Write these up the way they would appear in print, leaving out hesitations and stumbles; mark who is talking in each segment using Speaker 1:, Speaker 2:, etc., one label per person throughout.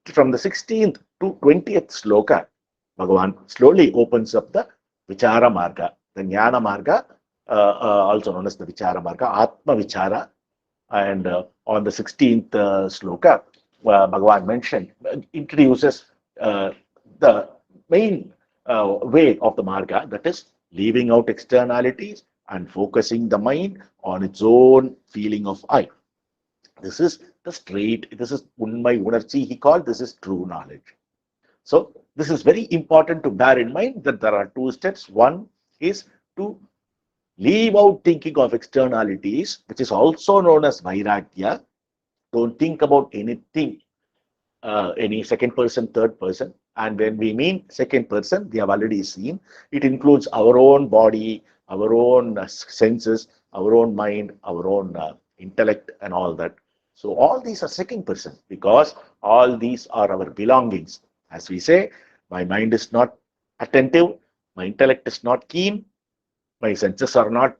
Speaker 1: from the 16th to 20th sloka, Bhagavan slowly opens up the Vichara Marga, the Jnana Marga, also known as the Vichara Marga, Atma Vichara. And on the 16th sloka, Bhagavan mentioned, introduces the main way of the Marga, that is leaving out externalities and focusing the mind on its own feeling of I. This is the straight, this is Unmai Unarchi, he called, this is true knowledge. So this is very important to bear in mind that there are two steps. One is to leave out thinking of externalities, which is also known as Vairagya. Don't think about anything, any second person, third person. And when we mean second person, we have already seen, it includes our own body, our own senses, our own mind, our own intellect, and all that. So all these are second person because all these are our belongings. As we say, my mind is not attentive, my intellect is not keen, my senses are not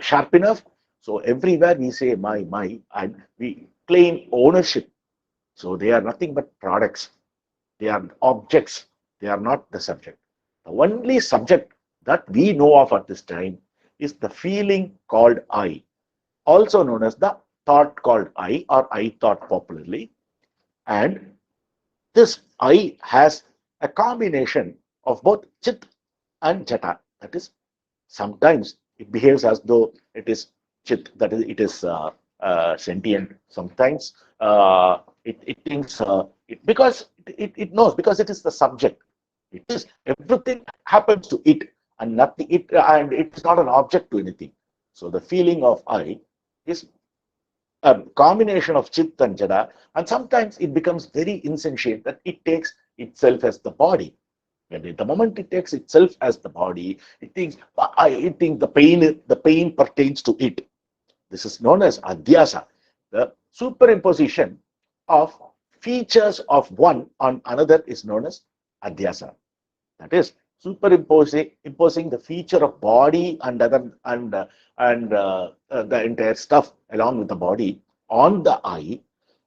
Speaker 1: sharp enough. So everywhere we say my, and we claim ownership. So they are nothing but products. They are objects. They are not the subject. The only subject that we know of at this time is the feeling called I, also known as the thought called I, or I thought popularly. And this I has a combination of both Chit and Jata. That is, sometimes it behaves as though it is Chit, that is, it is sentient. Sometimes it thinks because it knows, because it is the subject. It is, everything happens to it, and nothing and it is not an object to anything. So the feeling of I is a combination of Chit and Jada, and sometimes it becomes very insentient that it takes itself as the body. And at the moment it takes itself as the body, it thinks it thinks the pain pertains to it. This is known as adhyasa, the superimposition of features of one on another is known as adhyasa. That is imposing the feature of body and other and the entire stuff along with the body on the I,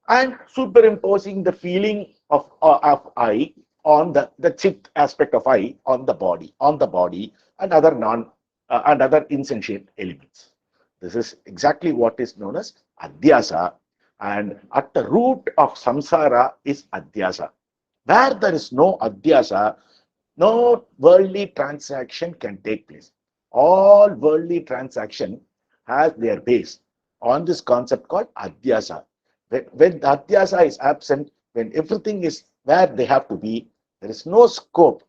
Speaker 1: and superimposing the feeling of I on the chit aspect of I on the body and other and other insentient elements. This is exactly what is known as adhyasa, and at the root of samsara is adhyasa. Where there is no adhyasa, no worldly transaction can take place. All worldly transaction has their base on this concept called adhyasa. When the adhyasa is absent, when everything is where they have to be, there is no scope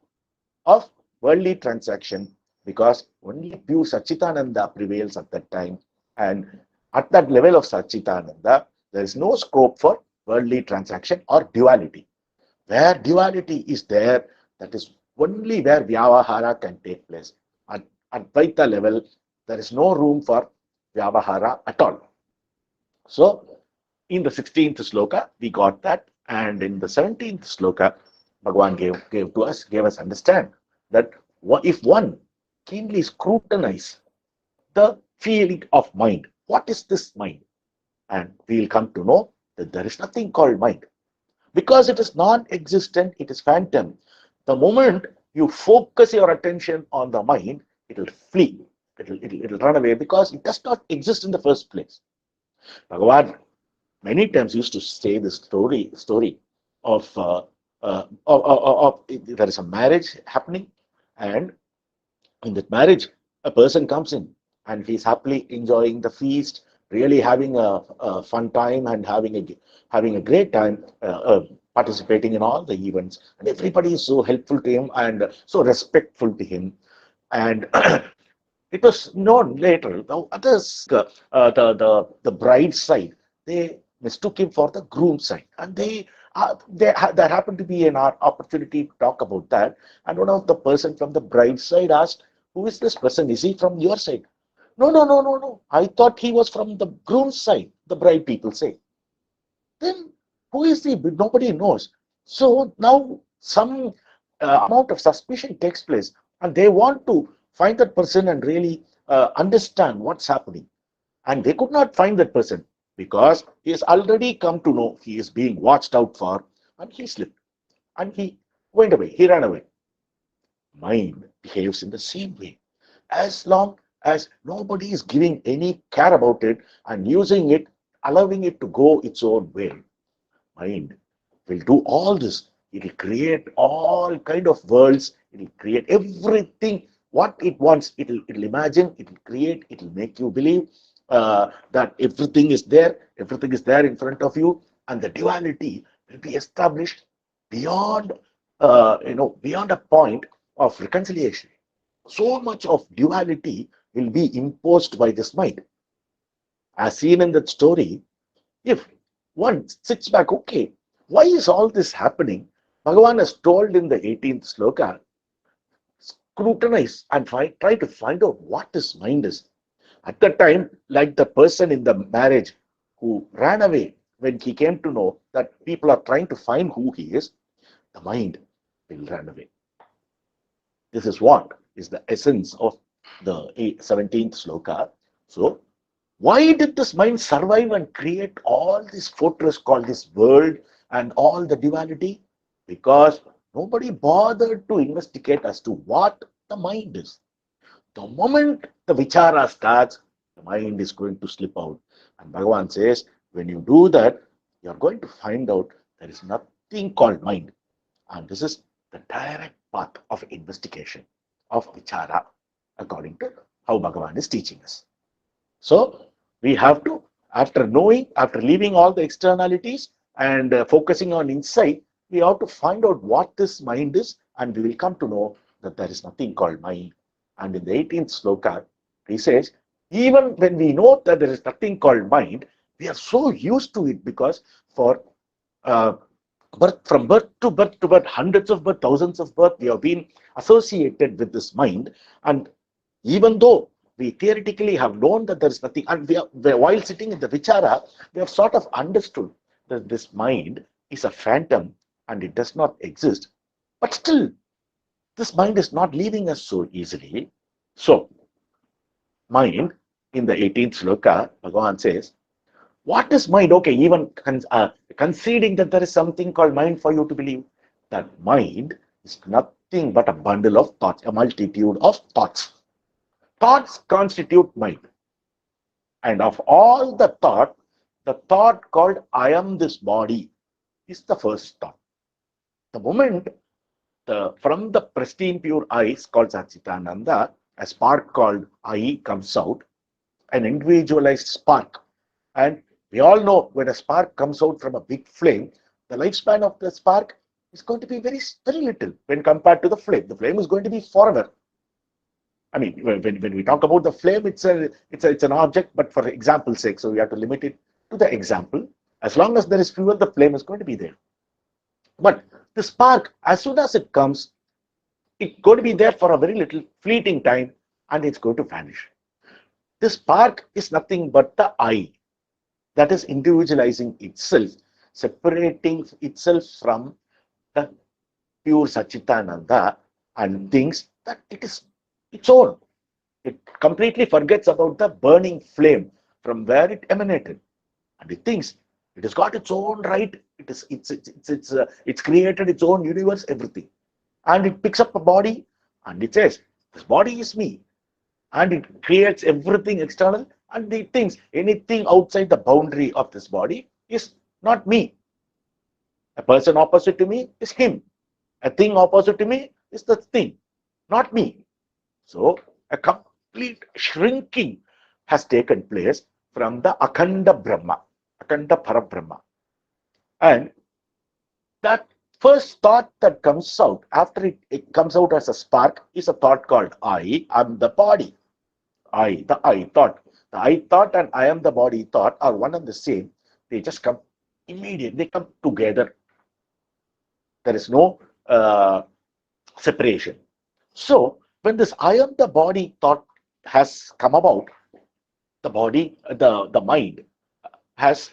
Speaker 1: of worldly transaction, because only pure Sachitananda prevails at that time. And at that level of Sachitananda, there is no scope for worldly transaction or duality. Where duality is there, that is only where Vyavahara can take place. At Advaita level, there is no room for Vyavahara at all. So, in the 16th sloka, we got that. And in the 17th sloka, Bhagavan gave us understand that if one keenly scrutinize the feeling of mind, what is this mind? And we'll come to know that there is nothing called mind. Because it is non-existent, it is phantom. The moment you focus your attention on the mind, it will flee. It'll run away because it does not exist in the first place. Bhagavan many times used to say this story of, there is a marriage happening, and in that marriage, a person comes in and he's happily enjoying the feast, really having a fun time and having a great time, participating in all the events, and everybody is so helpful to him and so respectful to him. And it was known later, the others, the bride side, they mistook him for the groom side, and there happened to be an opportunity to talk about that. And one of the person from the bride side asked, "Who is this person? Is he from your side?" "No, no, no, no, no. I thought he was from the groom's side." The bride people say. Then who is he? Nobody knows. So now some amount of suspicion takes place, and they want to find that person and really understand what's happening. And they could not find that person because he has already come to know he is being watched out for and he slipped and he went away. He ran away. Mind behaves in the same way. As long as nobody is giving any care about it and using it, allowing it to go its own way, mind will do all this. It will create all kind of worlds. It will create everything what it wants. It'll imagine. It will create. It will make you believe that everything is there in front of you, and the duality will be established beyond, beyond a point of reconciliation. So much of duality will be imposed by this mind. As seen in that story, if one sits back, okay, why is all this happening? Bhagavan has told in the 18th sloka, scrutinize and try to find out what this mind is. At the time, like the person in the marriage who ran away when he came to know that people are trying to find who he is, the mind will run away. This is what is the essence of the 17th sloka. So, why did this mind survive and create all this fortress called this world and all the duality? Because nobody bothered to investigate as to what the mind is. The moment the vichara starts, the mind is going to slip out. And Bhagavan says, when you do that, you're going to find out there is nothing called mind. And this is the direct path of investigation, of vichara, according to how Bhagavan is teaching us. So, we have to, after leaving all the externalities and focusing on insight, we have to find out what this mind is, and we will come to know that there is nothing called mind. And in the 18th sloka, he says, even when we know that there is nothing called mind, we are so used to it because for from birth to birth to birth, hundreds of birth, thousands of birth, we have been associated with this mind. And even though we theoretically have known that there is nothing, and while sitting in the vichara, we have sort of understood that this mind is a phantom and it does not exist. But still, this mind is not leaving us so easily. So, mind, in the 18th sloka, Bhagavan says, what is mind? Okay, even conceding that there is something called mind for you to believe, that mind is nothing but a bundle of thoughts, a multitude of thoughts. Thoughts constitute mind. And of all the thought called I am this body is the first thought. The moment from the pristine pure eyes called Satchitananda, a spark called I comes out, an individualized spark. And we all know when a spark comes out from a big flame, the lifespan of the spark is going to be very, very little when compared to the flame. The flame is going to be forever. I mean, when we talk about the flame, it's an object, but for example's sake, so we have to limit it to the example. As long as there is fuel, the flame is going to be there. But the spark, as soon as it comes, it's going to be there for a very little fleeting time, and it's going to vanish. This spark is nothing but the I that is individualizing itself, separating itself from the pure Satchitananda, and thinks that it is its own. It completely forgets about the burning flame from where it emanated, and it thinks it has got its own right. It's created its own universe, everything, and it picks up a body, and it says, "This body is me," and it creates everything external, and it thinks anything outside the boundary of this body is not me. A person opposite to me is him. A thing opposite to me is the thing, not me. So a complete shrinking has taken place from the Akhanda Brahma, Akhanda Parabrahma. And that first thought that comes out, after it comes out as a spark, is a thought called I am the body. The I thought. The I thought and I am the body thought are one and the same. They just come immediately, they come together. There is no separation. So, when this I am the body thought has come about, the mind has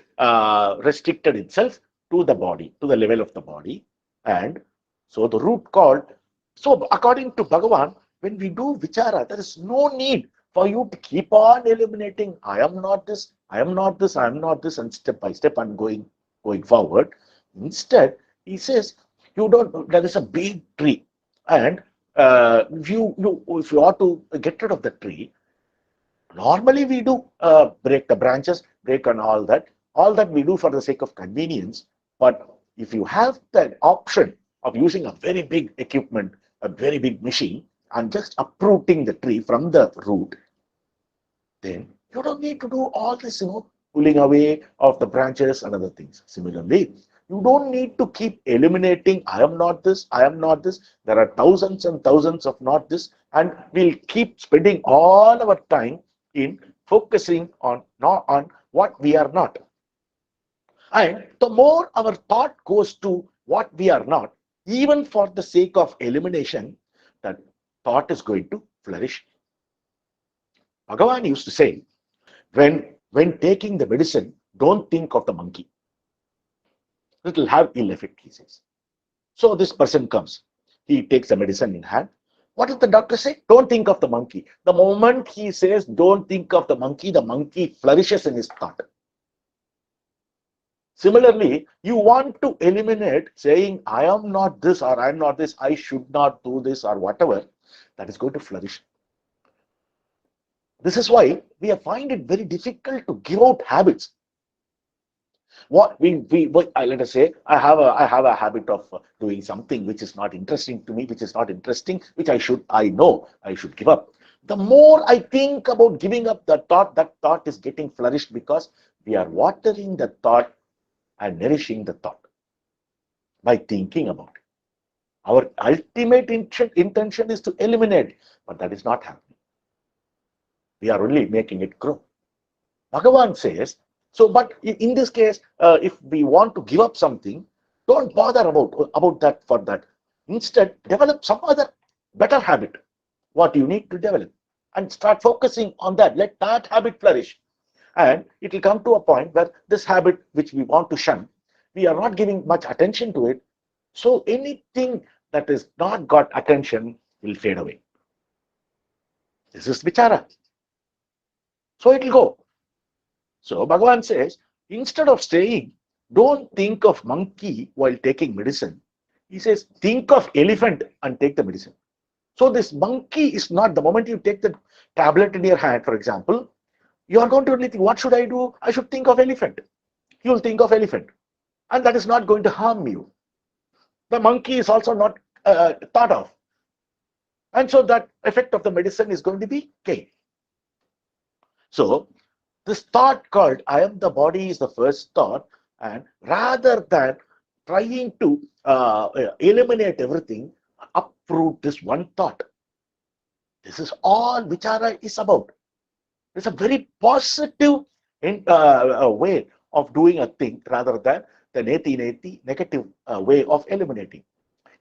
Speaker 1: restricted itself to the body, to the level of the body. And so the root called, so according to Bhagavan, when we do vichara, there is no need for you to keep on eliminating, I am not this, I am not this, I am not this, and step by step and going forward. Instead, He says, there is a big tree, and if you ought to get rid of the tree, normally we do break the branches, break and all that we do for the sake of convenience. But if you have the option of using a very big equipment, a very big machine, and just uprooting the tree from the root, then you don't need to do all this, pulling away of the branches and other things. Similarly, you don't need to keep eliminating, I am not this, I am not this. There are thousands and thousands of not this, and we'll keep spending all our time in focusing on not on what we are not. And the more our thought goes to what we are not, even for the sake of elimination, that thought is going to flourish. Bhagavan used to say, when taking the medicine, don't think of the monkey. It will have ill effect, he says. So this person comes, he takes the medicine in hand. What does the doctor say? Don't think of the monkey. The moment he says, don't think of the monkey flourishes in his thought. Similarly, you want to eliminate saying, I am not this or I am not this, I should not do this or whatever, that is going to flourish. This is why we find it very difficult to give out habits. What let us say, I have a habit of doing something which is not interesting to me, which I know I should give up. The more I think about giving up the thought, that thought is getting flourished, because we are watering the thought and nourishing the thought by thinking about it. Our ultimate intention is to eliminate, but that is not happening. We are only making it grow. Bhagavan says, but in this case, if we want to give up something, don't bother about that for that. Instead, develop some other better habit, what you need to develop, and start focusing on that. Let that habit flourish. And it will come to a point where this habit which we want to shun, we are not giving much attention to it. So anything that is not got attention will fade away. This is vichara. So it will go. So Bhagavan says, instead of saying, don't think of monkey while taking medicine, he says, think of elephant and take the medicine. So this monkey is not, the moment you take the tablet in your hand, for example, you are going to only think, what should I do? I should think of elephant. You will think of elephant. And that is not going to harm you. The monkey is also not thought of. And so that effect of the medicine is going to be gain. So this thought called I am the body is the first thought, and rather than trying to eliminate everything, uproot this one thought. This is all vichara is about. It's a very positive way of doing a thing, rather than the neti negative way of eliminating.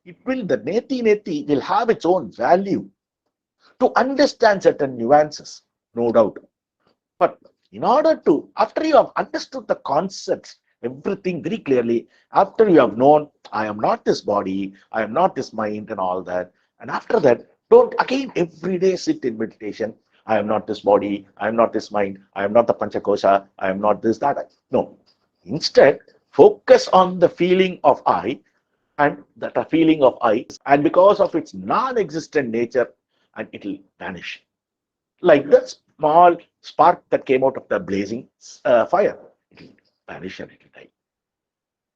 Speaker 1: The neti will have its own value to understand certain nuances, no doubt. But in order to, after you have understood the concepts, everything very clearly, after you have known, I am not this body, I am not this mind and all that, and after that, don't again every day sit in meditation, I am not this body, I am not this mind, I am not the panchakosha, I am not this, that. No. Instead, focus on the feeling of I, and that feeling of I, and because of its non-existent nature, and it will vanish. Like the small spark that came out of the blazing fire. It will vanish and it will die.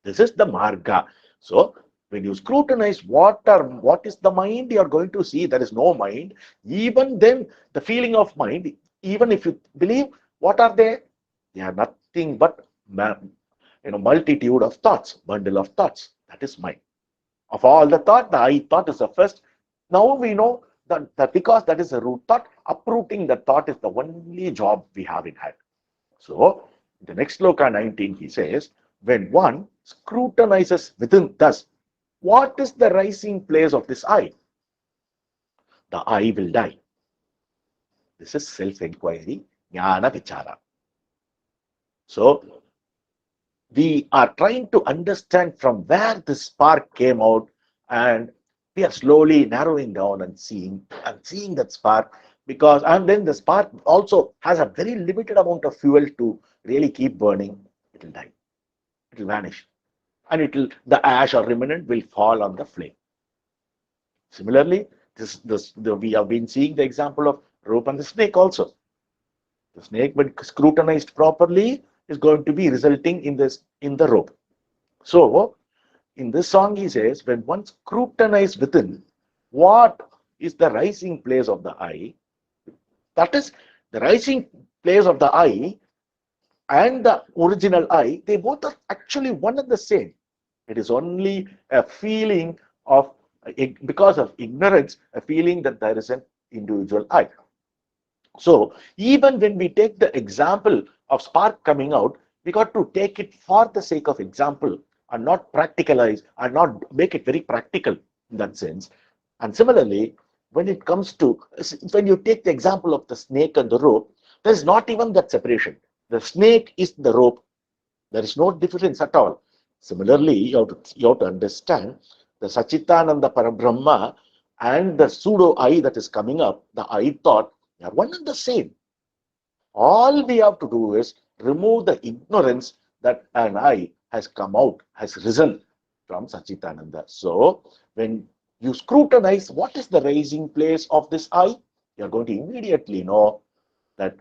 Speaker 1: This is the marga. So when you scrutinize what is the mind, you are going to see there is no mind. Even then, the feeling of mind, even if you believe, what are they? They are nothing but multitude of thoughts, bundle of thoughts. That is mind. Of all the thought, the I thought is the first. Now we know that because that is a root thought, uprooting the thought is the only job we have in hand. So, in the next sloka 19, he says, when one scrutinizes within thus, what is the rising place of this I? The I will die. This is self-inquiry, jnana vichara. So, we are trying to understand from where this spark came out, and we are slowly narrowing down and seeing that spark, because and then the spark also has a very limited amount of fuel to really keep burning. It will die. It will vanish. and the ash or remnant will fall on the flame. Similarly, we have been seeing the example of rope and the snake also. The snake, when scrutinized properly, is going to be resulting in the rope. So, in this song, he says, when one scrutinizes within, what is the rising place of the eye? That is, the rising place of the eye and the original eye, they both are actually one and the same. It is only a feeling of, because of ignorance, a feeling that there is an individual eye. So even when we take the example of spark coming out, we got to take it for the sake of example and not practicalize and not make it very practical in that sense. And similarly, when it comes to, when you take the example of the snake and the rope, there is not even that separation. The snake is the rope. There is no difference at all. Similarly, you have to understand the Sachitananda Parabrahma and the pseudo I that is coming up, the I thought, they are one and the same. All we have to do is remove the ignorance that an I has come out, has risen from Sachitananda. So, when you scrutinize what is the rising place of this I, you are going to immediately know that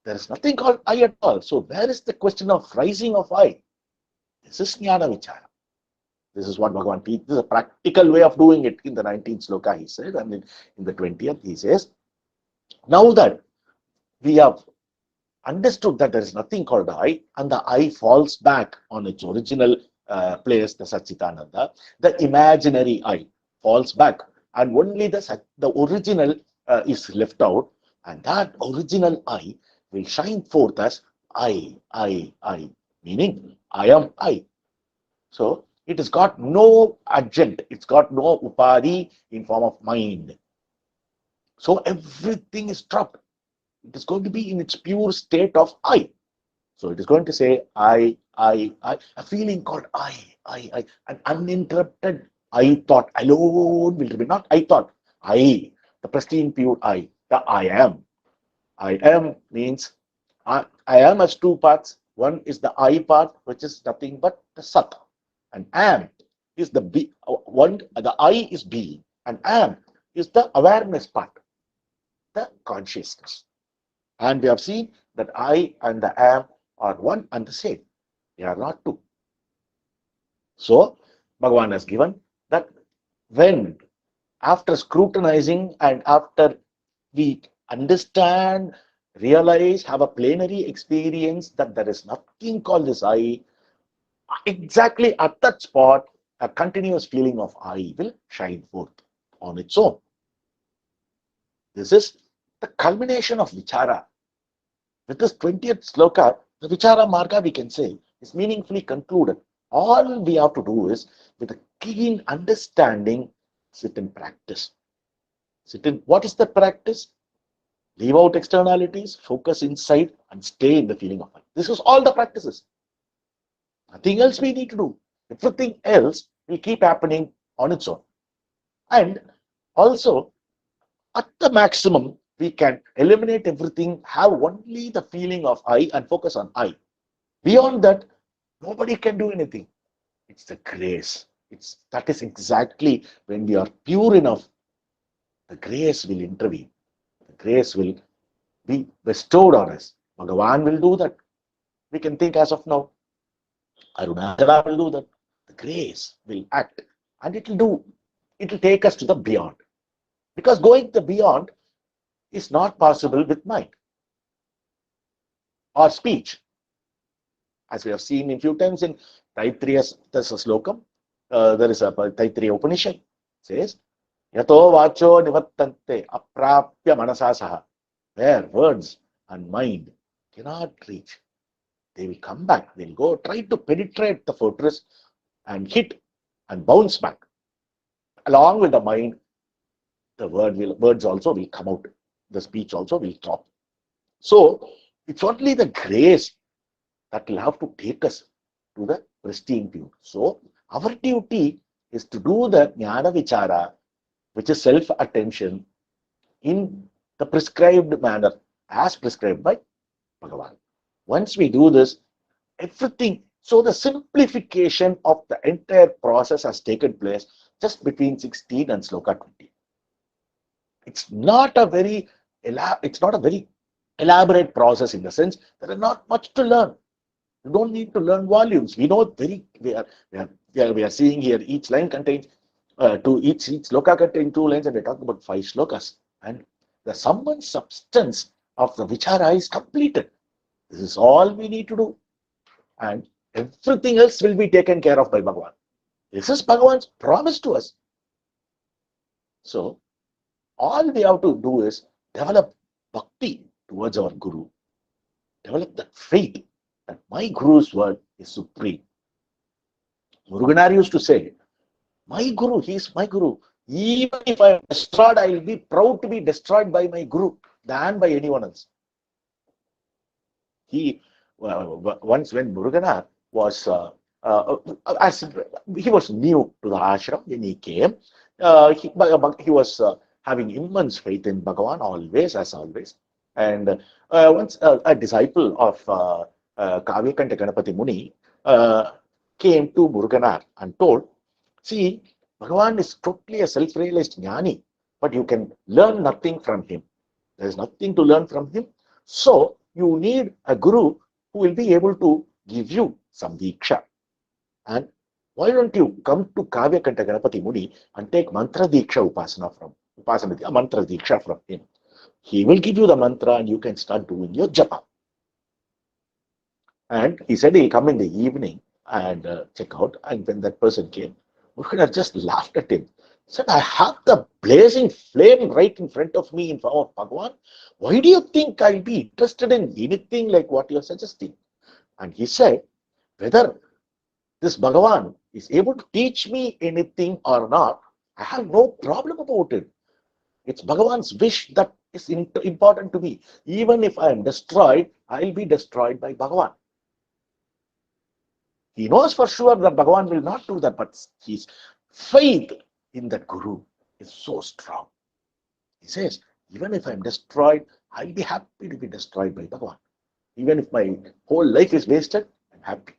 Speaker 1: there is nothing called I at all. So, where is the question of rising of I? This is Jnana Vichara. This is what Bhagavan teaches. This is a practical way of doing it in the 19th sloka, he said, and in the 20th, he says, now that we have understood that there is nothing called I, and the I falls back on its original place, the Satchitananda, the imaginary I falls back, and only the original is left out, and that original I will shine forth as I, meaning I am I. So it has got no adjunct, it's got no upadi in form of mind. So everything is dropped. It is going to be in its pure state of I. So it is going to say I, a feeling called I, an uninterrupted I thought alone will remain, not I thought, I, the pristine pure I, the I am. I am means I am as two parts. One is the I part, which is nothing but the Sat, and am is the be. One, the I is being, and am is the awareness part, the consciousness. And we have seen that I and the am are one and the same. They are not two. So, Bhagavan has given that when, after scrutinizing and after we understand, realize, have a plenary experience that there is nothing called this I, exactly at that spot, a continuous feeling of I will shine forth on its own. This is the culmination of Vichara. With this 20th sloka, the Vichara Marga, we can say, is meaningfully concluded. All we have to do is, with a keen understanding, sit in practice. Sit in, what is the practice? Leave out externalities, focus inside, and stay in the feeling of it. This is all the practices. Nothing else we need to do. Everything else will keep happening on its own. And also, at the maximum, we can eliminate everything, have only the feeling of I and focus on I. Beyond that, nobody can do anything. It's the grace. That is exactly when we are pure enough, the grace will intervene. The grace will be bestowed on us. Bhagavan will do that. We can think as of now. Arunachala will do that. The grace will act, and it will take us to the beyond. Because going to the beyond is not possible with mind or speech. As we have seen a few times in Taittiriya Slokam, there is a Taittiriya Upanishad, says, Yato vacho nivattante aprapya manasasaha, where words and mind cannot reach. They will come back, they'll go try to penetrate the fortress and hit and bounce back. Along with the mind, the words also will come out. The speech also will drop. So it's only the grace that will have to take us to the pristine pure. So our duty is to do the Jnana Vichara, which is self-attention, in the prescribed manner, as prescribed by Bhagavan. Once we do this, everything So the simplification of the entire process has taken place just between 16 and sloka 20. It's not a very elaborate process in the sense there is not much to learn. You don't need to learn volumes. We know we are seeing here each line contains each sloka contains 2 lines, and we're talking about 5 slokas. And the sum and substance of the vichara is completed. This is all we need to do. And everything else will be taken care of by Bhagavan. This is Bhagavan's promise to us. So all we have to do is develop bhakti towards our Guru, develop that faith that my Guru's word is supreme. Muruganar used to say, my Guru, he is my Guru. Even if I am destroyed, I will be proud to be destroyed by my Guru than by anyone else. He once when Muruganar was as he was new to the ashram when he came, he was having immense faith in Bhagavan always, as always. And once a disciple of Kavyakanta Ganapati Muni came to Muruganar and told, see, Bhagavan is totally a self-realized jnani, but you can learn nothing from him. There is nothing to learn from him. So you need a guru who will be able to give you some diksha. And why don't you come to Kavyakanta Ganapati Muni and take mantra diksha mantra diksha from him. He will give you the mantra and you can start doing your japa. And he said he'll come in the evening and check out. And when that person came, Muruganar just laughed at him. Said, I have the blazing flame right in front of me in form of Bhagavan. Why do you think I'll be interested in anything like what you're suggesting? And he said, whether this Bhagavan is able to teach me anything or not, I have no problem about it. It's Bhagavan's wish that is important to me. Even if I am destroyed, I'll be destroyed by Bhagavan. He knows for sure that Bhagavan will not do that, but his faith in that Guru is so strong. He says, even if I'm destroyed, I'll be happy to be destroyed by Bhagavan. Even if my whole life is wasted, I'm happy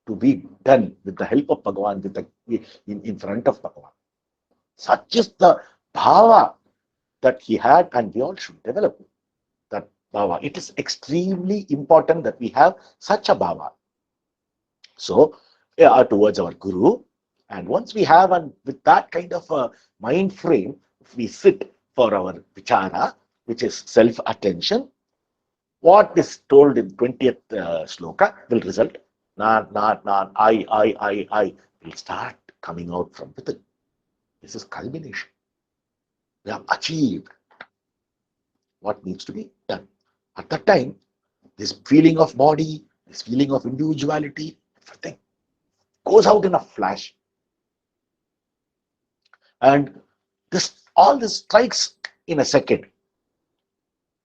Speaker 1: to be done with the help of Bhagavan, in front of Bhagavan. Such is the bhava that he had, and we all should develop that bhava. It is extremely important that we have such a bhava. So, towards our Guru, and once we have, and with that kind of a mind frame, if we sit for our vichara, which is self-attention, what is told in 20th sloka will result. Nan, I will start coming out from within. This is culmination. We have achieved what needs to be done. At that time, this feeling of body, this feeling of individuality, everything goes out in a flash. And all this strikes in a second.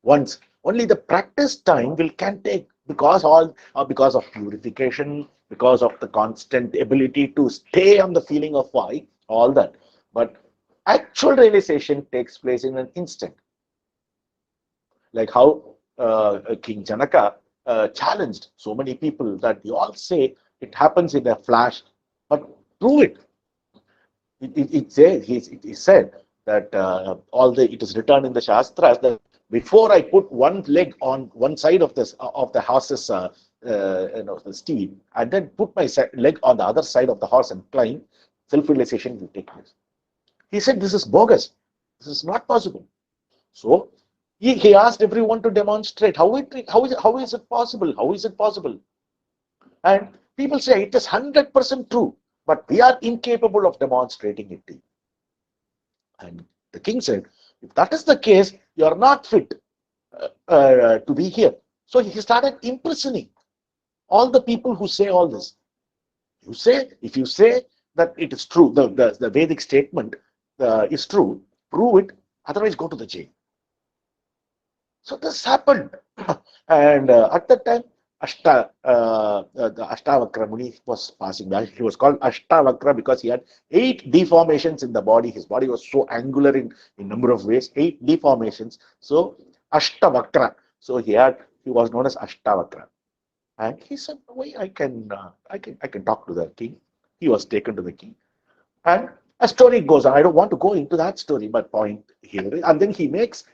Speaker 1: Once only the practice time can take, because of purification, because of the constant ability to stay on the feeling of why, all that. But actual realization takes place in an instant. Like how King Janaka challenged so many people that you all say it happens in a flash, but prove it. It said that it is written in the Shastras that before I put one leg on one side of the horse's the steed, and then put my leg on the other side of the horse and climb, self-realization will take place. He said this is bogus. This is not possible. So he asked everyone to demonstrate how is it possible? How is it possible? And people say it is 100% true, but we are incapable of demonstrating it. And the king said, if that is the case, you are not fit to be here. So he started imprisoning all the people who say all this. If you say that it is true, the Vedic statement is true, prove it, otherwise go to the jail. So this happened. And at that time, the Ashtavakra Muni was passing by. He was called Ashtavakra because he had 8 deformations in the body. His body was so angular in number of ways, 8 deformations. So Ashtavakra. So he was known as Ashtavakra. And he said, "Why I can talk to the king." He was taken to the king, and a story goes on. I don't want to go into that story. My point here, and then he makes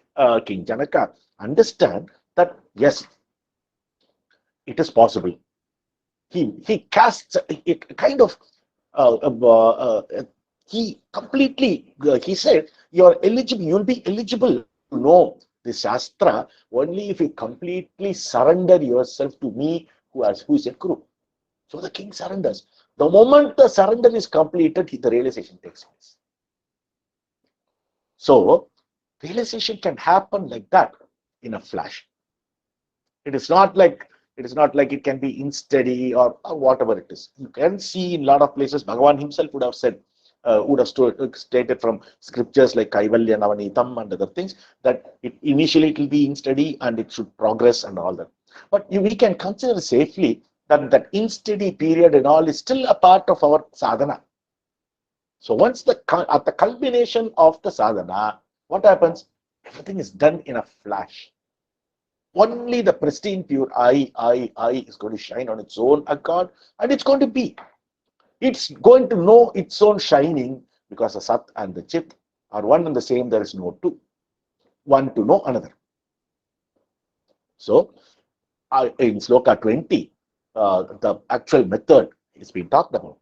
Speaker 1: King Janaka understand that yes, it is possible. He casts it kind of uh, uh, uh, he completely he said you're eligible. You'll be eligible to know the shastra only if you completely surrender yourself to me, who is a guru. So the king surrenders. The moment the surrender is completed, the realization takes place. So realization can happen like that in a flash. It is not like it can be unsteady or whatever it is. You can see in a lot of places Bhagavan himself would have said, stated from scriptures like Kaivalya Navanitam and other things that initially it will be unsteady and it should progress and all that. But we can consider safely that that unsteady period and all is still a part of our sadhana. So once at the culmination of the sadhana, what happens? Everything is done in a flash. Only the pristine pure I is going to shine on its own accord, and it's going to be. It's going to know its own shining because the Sat and the Chit are one and the same. There is no two. One to know another. So in Sloka 20, the actual method is being talked about.